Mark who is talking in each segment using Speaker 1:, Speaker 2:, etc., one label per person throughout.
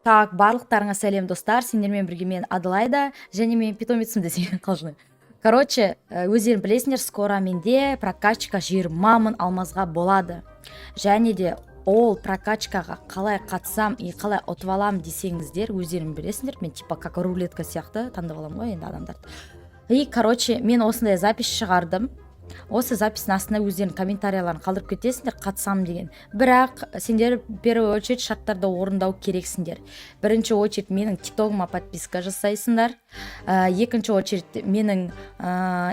Speaker 1: Так, барлықтарыңа сәлем достар. Сендермен бірге мен Аделайда және мен питомецім десең қалжың. Короче, өздерің білесіңдер, скоро менде прокачка 20 мың алмазға болады. Және де ол прокачкаға қалай қатсам и қалай ұтып алам десеңіздер, өздерің білесіңдер, мен типа как рулетка сияқты таңдап аламын ғой енді адамдарды. И короче, мен осындай запись шығардым. Осы запистің астына өздерінің комментарияларын қалдырып кетесіңдер, қатысам деген. Бірақ сендер первый очередь шарттарды орындау керексіңдер. Бірінші очередь менің тиктогыма подписка жасайсыңдар. Екінші очередь менің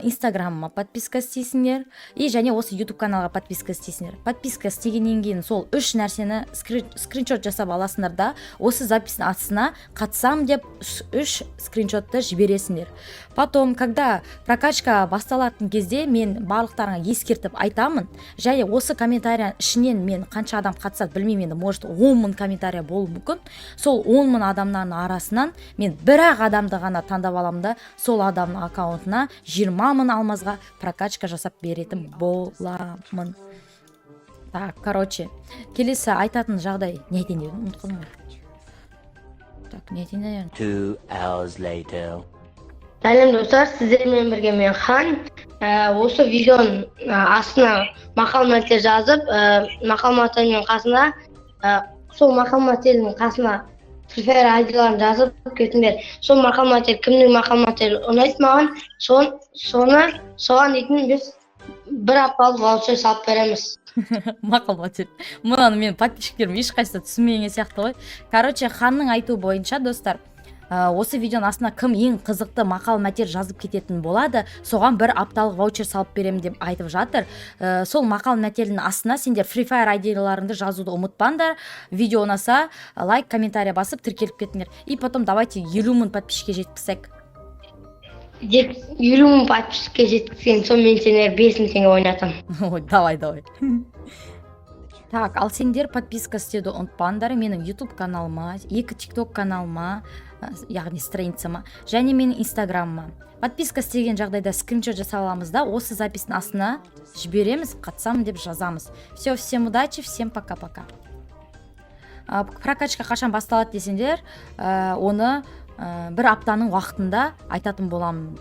Speaker 1: инстаграмыма подписка істейсіңдер. И және осы YouTube каналға подписка істейсіңдер. Подписка істегеннен кейін сол үш нәрсені скриншот жасап аласыңдар да, осы запистің астына қатысам деп үш скриншотты жібересіңдер. Потом, когда прокачка басталатын кезде, мен барлықтарыңа ескертіп айтамын. Және осы комментария ішінен мен қанша адам қатысады білмеймін, енді может 10 мың комментария болуы мүмкін. Сол 10 мың адамның арасынан мен бір-ақ адамды ғана таңдап аламын да, сол адамның аккаунтына 20 мың алмазға прокачка жасап беретін боламын. Так, короче, келесі айтатын жағдай не айтайын дедім, ұмытып қалдым. Так, не айтайын дедім.
Speaker 2: 2 hours later.
Speaker 3: Сәлем достар, сіздермен бірге мен Хан. Осы видеоның астына мақал-мәтел жазып, мақал-мәтелдің қасына, сол мақал-мәтелдің қасына Free Fire айдиларын жазып кетіңдер. Сол мақал-мәтел, кімнің мақал-мәтелі ұнайды маған, соған дейтін біз бір апталық ваучер салып береміз.
Speaker 1: Мақал-мәтел. Мұнаны мен подписчиктерім ешқайсысы түсінбеген сияқты ғой. Короче, Ханның айтуы бойынша достар, осы видеоның астына кім ең қызықты мақал-мәтел жазып кететін болады, соған бір апталық ваучер салып беремін деп айтып жатыр. Сол мақал-мәтелдің астына сендер Free Fire айдиларыңды жазуды ұмытпаңдар. Видео ұнаса, лайк, комментария басып тіркеліп кетіңдер. И потом давайте 50 мың подписчикке жеткізсек.
Speaker 3: 50 мың подписчикке жеткізген соң мен сендер 5000 теңге ойнатам.
Speaker 1: Ой, давай. Так, ал сендер подписка істеуді ұмытпаңдар. Менің YouTube каналыма, 2 TikTok каналыма, яғни страницама, және менің Instagramыма. Подписка істеген жағдайда скриншот жасап аламыз да, осы запистің астына жібереміз, қатысамын деп жазамыз. Все, всем удачи, всем пока-пока. Прокачка қашан басталады десеңдер, оны бір аптаның уақытында айтатын боламын.